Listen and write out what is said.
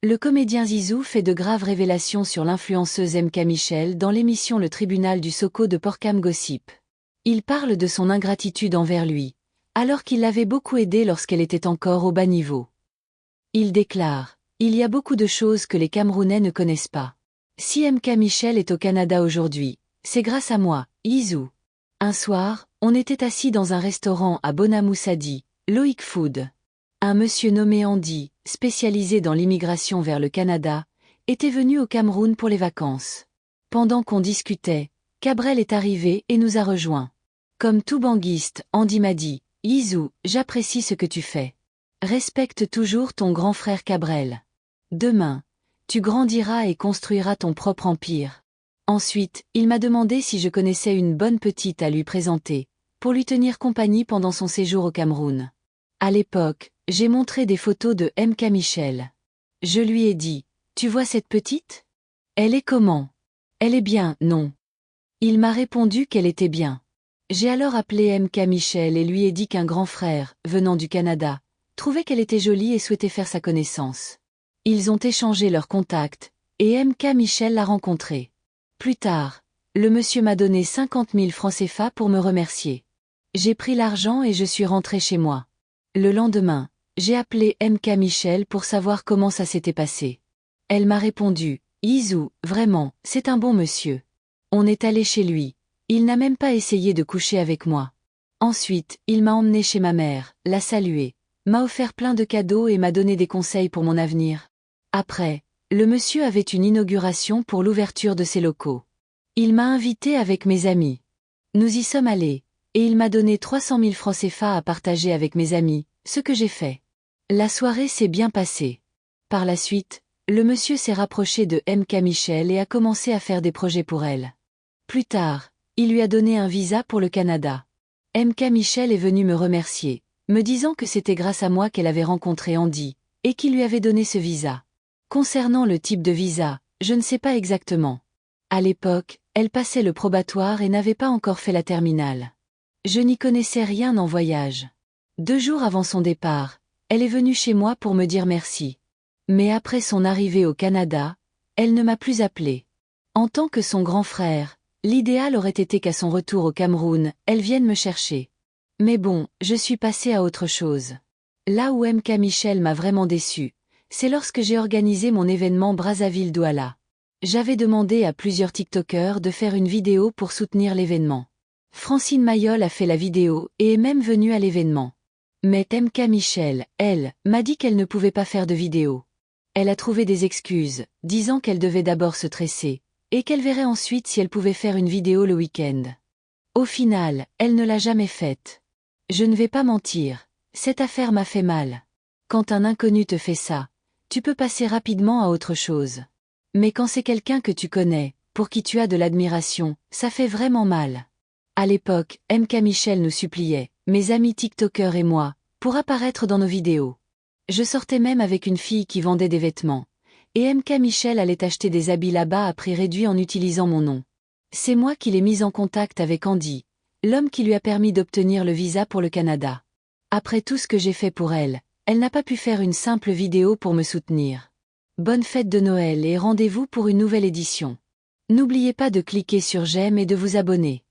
Le comédien Zizou fait de graves révélations sur l'influenceuse MK Michel dans l'émission Le Tribunal du Soko de Porkham Gossip. Il parle de son ingratitude envers lui, alors qu'il l'avait beaucoup aidée lorsqu'elle était encore au bas niveau. Il déclare: « Il y a beaucoup de choses que les Camerounais ne connaissent pas. Si MK Michel est au Canada aujourd'hui, c'est grâce à moi, Zizou. » Un soir, on était assis dans un restaurant à Bonamoussadi, Loïc Food. Un monsieur nommé Andy, spécialisé dans l'immigration vers le Canada, était venu au Cameroun pour les vacances. Pendant qu'on discutait, Cabrel est arrivé et nous a rejoints. Comme tout banguiste, Andy m'a dit: « Zizou, j'apprécie ce que tu fais. Respecte toujours ton grand frère Cabrel. Demain, tu grandiras et construiras ton propre empire. » Ensuite, il m'a demandé si je connaissais une bonne petite à lui présenter, pour lui tenir compagnie pendant son séjour au Cameroun. À l'époque, j'ai montré des photos de MK Michel. Je lui ai dit: « Tu vois cette petite? Elle est comment? Elle est bien, non? » Il m'a répondu qu'elle était bien. J'ai alors appelé MK Michel et lui ai dit qu'un grand frère, venant du Canada, trouvait qu'elle était jolie et souhaitait faire sa connaissance. Ils ont échangé leurs contacts, et MK Michel l'a rencontrée. Plus tard, le monsieur m'a donné 50 000 francs CFA pour me remercier. J'ai pris l'argent et je suis rentré chez moi. Le lendemain, j'ai appelé MK Michel pour savoir comment ça s'était passé. Elle m'a répondu: « Zizou, vraiment, c'est un bon monsieur. On est allé chez lui. Il n'a même pas essayé de coucher avec moi. Ensuite, il m'a emmené chez ma mère, l'a saluée, m'a offert plein de cadeaux et m'a donné des conseils pour mon avenir. Après, le monsieur avait une inauguration pour l'ouverture de ses locaux. Il m'a invité avec mes amis. Nous y sommes allés, et il m'a donné 300 000 francs CFA à partager avec mes amis, ce que j'ai fait. La soirée s'est bien passée. Par la suite, le monsieur s'est rapproché de MK Michel et a commencé à faire des projets pour elle. Plus tard, il lui a donné un visa pour le Canada. MK Michel est venu me remercier, me disant que c'était grâce à moi qu'elle avait rencontré Andy, et qu'il lui avait donné ce visa. Concernant le type de visa, je ne sais pas exactement. À l'époque, elle passait le probatoire et n'avait pas encore fait la terminale. Je n'y connaissais rien en voyage. 2 jours avant son départ, elle est venue chez moi pour me dire merci. Mais après son arrivée au Canada, elle ne m'a plus appelé. En tant que son grand frère, l'idéal aurait été qu'à son retour au Cameroun, elle vienne me chercher. Mais bon, je suis passée à autre chose. Là où MK Michel m'a vraiment déçue, c'est lorsque j'ai organisé mon événement Brazzaville-Douala. J'avais demandé à plusieurs TikTokers de faire une vidéo pour soutenir l'événement. Francine Mayol a fait la vidéo et est même venue à l'événement. Mais MK Michel, elle, m'a dit qu'elle ne pouvait pas faire de vidéo. Elle a trouvé des excuses, disant qu'elle devait d'abord se tresser, et qu'elle verrait ensuite si elle pouvait faire une vidéo le week-end. Au final, elle ne l'a jamais faite. Je ne vais pas mentir, cette affaire m'a fait mal. Quand un inconnu te fait ça, tu peux passer rapidement à autre chose. Mais quand c'est quelqu'un que tu connais, pour qui tu as de l'admiration, ça fait vraiment mal. À l'époque, MK Michel nous suppliait, mes amis TikTokers et moi, pour apparaître dans nos vidéos. Je sortais même avec une fille qui vendait des vêtements. Et MK Michel allait acheter des habits là-bas à prix réduit en utilisant mon nom. C'est moi qui l'ai mise en contact avec Andy, l'homme qui lui a permis d'obtenir le visa pour le Canada. Après tout ce que j'ai fait pour elle, elle n'a pas pu faire une simple vidéo pour me soutenir. Bonne fête de Noël et rendez-vous pour une nouvelle édition. N'oubliez pas de cliquer sur j'aime et de vous abonner.